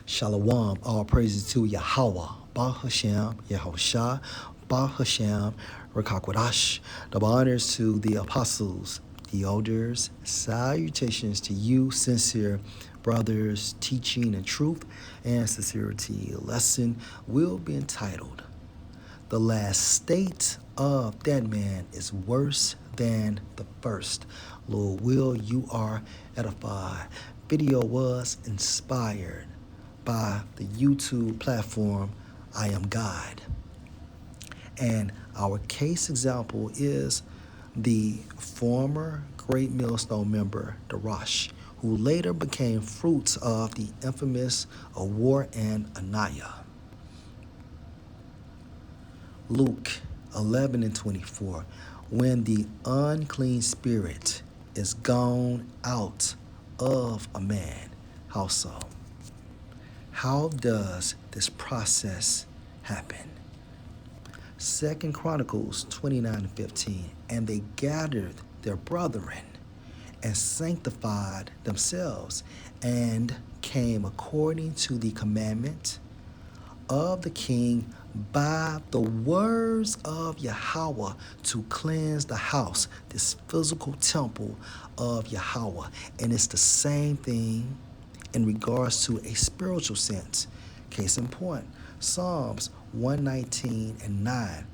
Shalom, all praises to Yahweh, Bahashem, Yahushua, Bahashem, Rakakwadash. Double honors to the apostles, the elders. Salutations to you, sincere brothers, teaching in truth and sincerity. Lesson will be entitled, "The last state of that man is worse than the first." Lord will, you are edified. Video was inspired by the YouTube platform I Am God. And our case example is the former Great Millstone member, Darash, who later became fruits of the infamous Awar and Anaya. Luke 11:24, when the unclean spirit is gone out of a man. How so? How does this process happen? 2 Chronicles 29:15, and they gathered their brethren and sanctified themselves and came according to the commandment of the king by the words of Yahweh to cleanse the house, this physical temple of Yahweh. And it's the same thing in regards to a spiritual sense. Case in point, Psalms 119:9,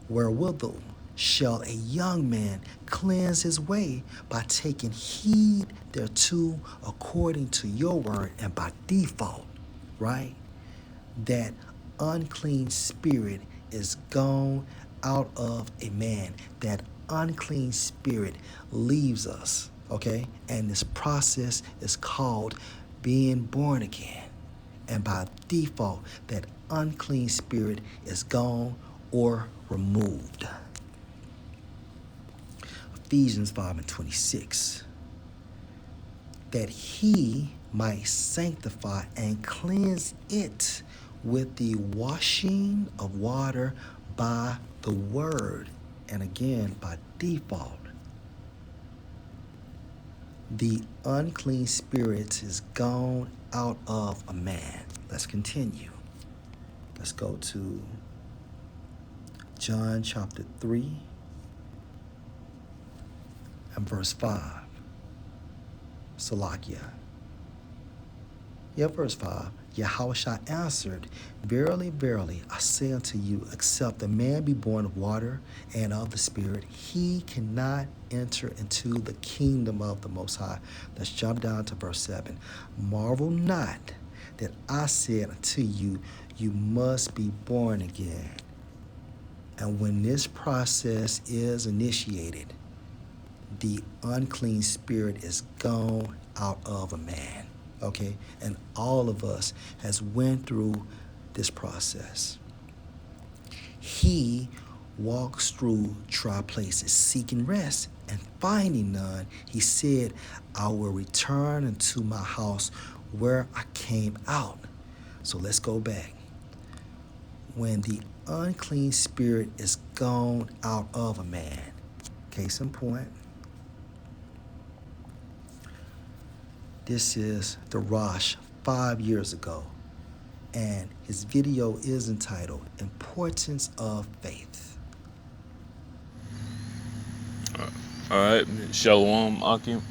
wherewithal shall a young man cleanse his way by taking heed thereto according to your word, and by default, right? That unclean spirit is gone out of a man. That unclean spirit leaves us, okay? And this process is called being born again. And by default, that unclean spirit is gone or removed. Ephesians 5:26, that he might sanctify and cleanse it with the washing of water by the word. And again, by default, the unclean spirit is gone out of a man. Let's continue. Let's go to John chapter 3 and verse 5. Salakia. Verse 5. Yahushua answered, verily, verily, I say unto you, except a man be born of water and of the Spirit, he cannot enter into the kingdom of the Most High. Let's jump down to verse 7. Marvel not that I said unto you, you must be born again. And when this process is initiated, the unclean spirit is gone out of a man. Okay, and all of us has went through this process. He walks through dry places, seeking rest, and finding none. He said, I will return unto my house where I came out. So let's go back. When the unclean spirit is gone out of a man, case in point, this is Darash 5 years ago, and his video is entitled Importance of Faith. All right, Shalom, Akim.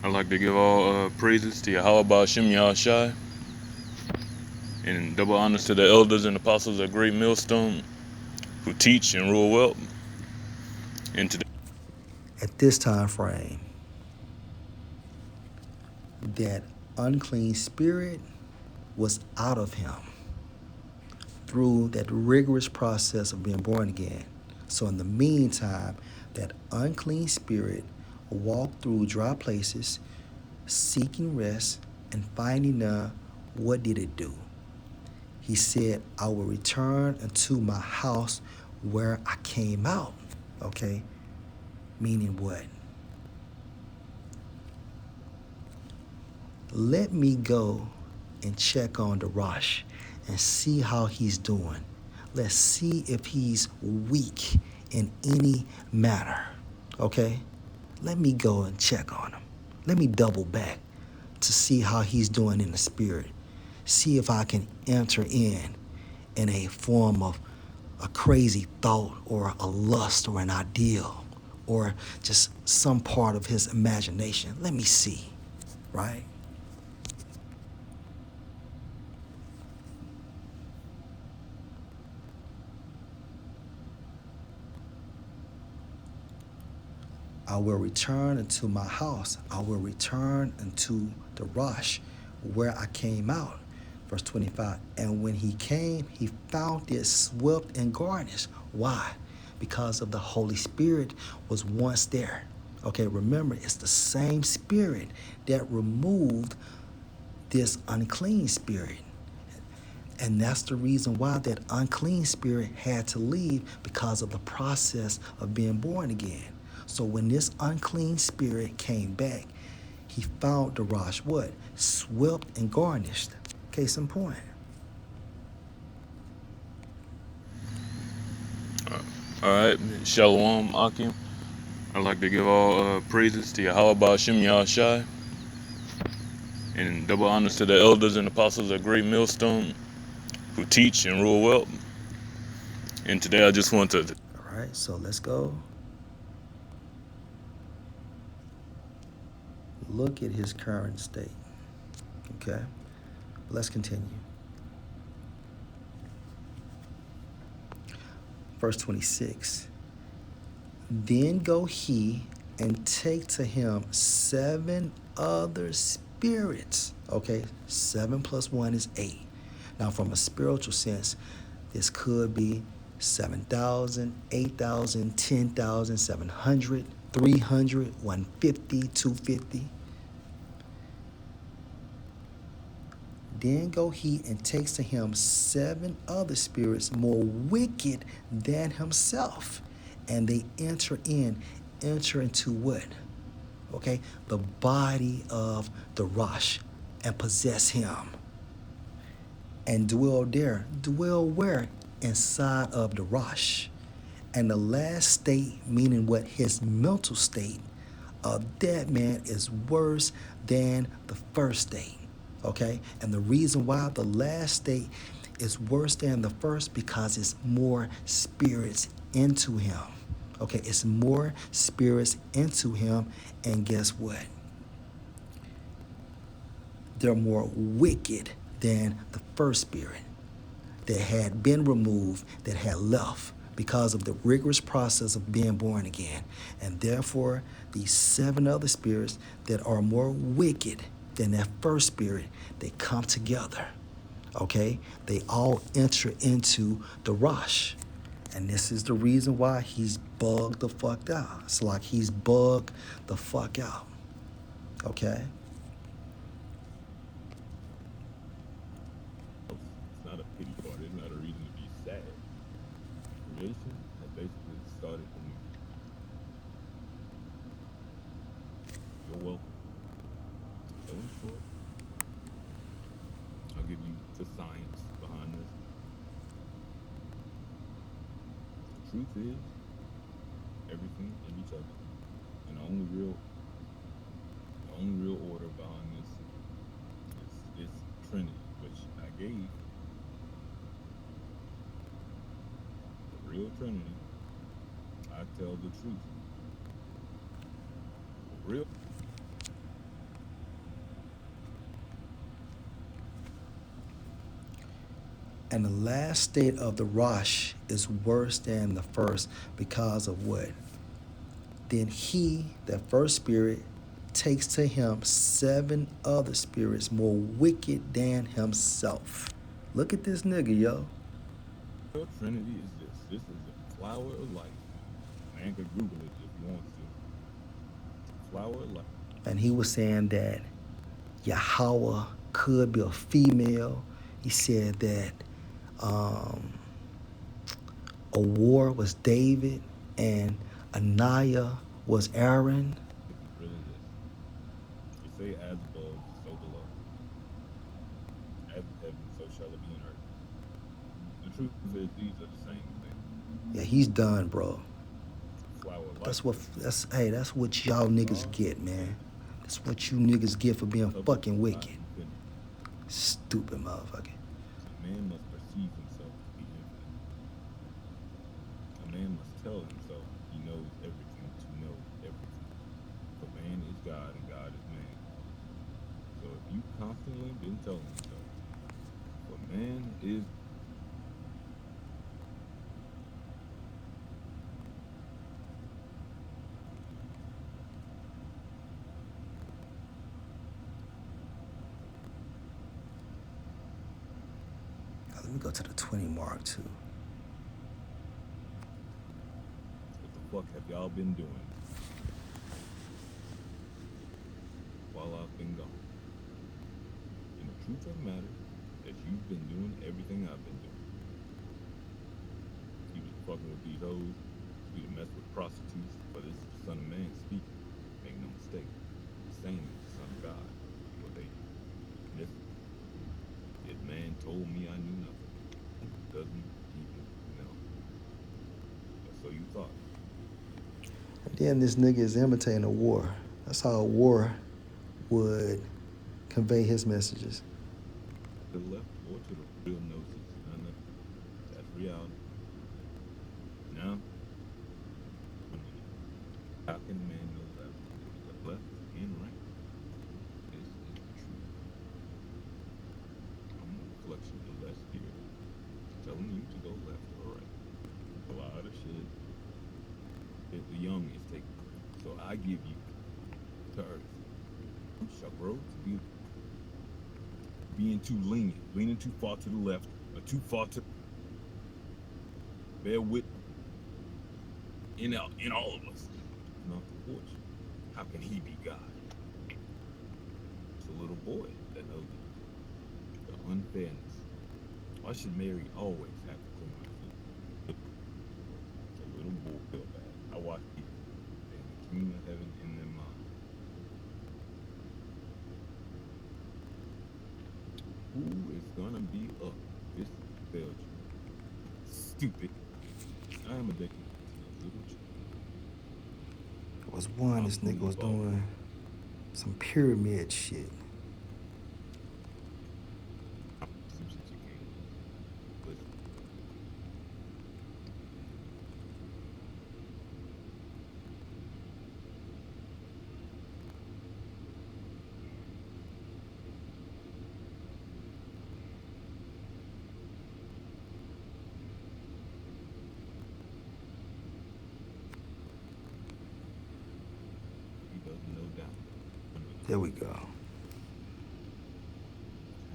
I'd like to give all praises to Yahweh Ba'ashem Yahushai, and double honors to the elders and apostles of Great Millstone who teach and rule well. And today, At this time frame, that unclean spirit was out of him through that rigorous process of being born again. So in the meantime, that unclean spirit walked through dry places, seeking rest and finding none. What did it do? He said, I will return unto my house where I came out. Okay? Meaning what? Let me go and check on Darash and see how he's doing. Let's see if he's weak in any matter. Okay? Let me go and check on him. Let me double back to see how he's doing in the spirit. see if I can enter in a form of a crazy thought or a lust or an ideal or just some part of his imagination. Let me see, right? I will return into my house. I will return into the Rosh where I came out. Verse 25. And when he came, he found it swept and garnished. Why? Because of the Holy Spirit was once there. Okay, remember, it's the same spirit that removed this unclean spirit. And that's the reason why that unclean spirit had to leave, because of the process of being born again. So when this unclean spirit came back, he found the Rosh what? Swept and garnished. Case in point. All right, Shalom, Akim. I'd like to give all praises to Yahweh Ba'ashem Yahushai, and double honors to the elders and apostles of Great Millstone who teach and rule well. And today I just want to... All right, so let's go. Look at his current state. Okay, let's continue. Verse 26. Then go he and take to him 7 other spirits. Okay, 7 plus 1 is 8. Now, from a spiritual sense, this could be 7,000, 8,000, 10,000, 700, 300, 150, 250. Then go he and takes to him 7 other spirits more wicked than himself. And they enter into what? Okay, the body of the Rosh and possess him. And dwell there. Dwell where? Inside of the Rosh. And the last state, meaning what? His mental state of that man is worse than the first state. Okay? And the reason why the last state is worse than the first, because it's more spirits into him. Okay, it's more spirits into him, and guess what? They're more wicked than the first spirit that had been removed, that had left because of the rigorous process of being born again. And therefore, these 7 other spirits that are more wicked than that first spirit, they come together. Okay, they all enter into the Rosh. And this is the reason why he's bugged the fuck out. It's like he's bugged the fuck out. Okay? It's not a pity party. It's not a reason to be sad. Creation has basically started anew. You're welcome. So in short, I'll give you the science behind this. The truth is, everything in each other. And the only real order behind this is Trinity, which I gave. The real Trinity, I tell the truth. The real And the last state of the Rosh is worse than the first because of what? Then he, that first spirit, takes to him 7 other spirits more wicked than himself. Look at this nigga, yo. real Trinity is this. This is the flower of life. Man could Google it if you want to. Flower of life. And he was saying that Yahweh could be a female. He said that Awar was David and Anaya was Aaron. It's really this. You say as above, so below. As in heaven, so shall it be in earth. The truth is these are the same thing. Yeah, he's done, bro. Flower of life. That's what y'all niggas get, man. That's what you niggas get for being fucking wicked. Stupid. Stupid motherfucker. A man must perceive himself to be infinite. A man must tell himself he knows everything to know everything. For man is God and God is man. So if you constantly been telling yourself, for man is Let me go to the 20 mark too. what the fuck have y'all been doing while I've been gone? And the truth of the matter is you've been doing everything I've been doing. You been fucking with these hoes, you been mess with prostitutes, but this is the Son of Man speaking. Make no mistake. The same as the Son of God. But they listen. If man told me I knew nothing, doesn't even know. Or so you thought. And then this nigga is imitating a war. That's how a war would convey his messages. To the left or to the real gnosis. None of that's reality. Now, how can a man know that the left and right? This is the truth. I'm a reflection of that spirit telling you to go left or right. A lot of shit that the young is taking. So I give you to earth. Shall grow to be being too lenient, leaning too far to the left, or too far to bear with in all of us. And off the porch. How can he be God? It's a little boy that knows the unfairness. Why should Mary always have to clean my feet? It's a little boy feel bad. I watch people and the kingdom of heaven in their mind. Who is gonna be up? This failed you. Stupid. I am addicted to the little children. There was one, this nigga was doing some pyramid shit. Some shit you can't listen. He doesn't know doubt. There we go. How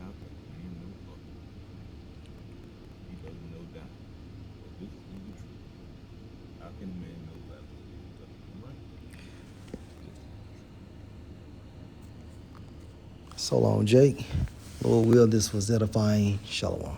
can a man know up? He doesn't know doubt. But this is the truth. How can a man know left? He doesn't know right. This is the truth. So long, Jake. Lord will, this was edifying. Shalom.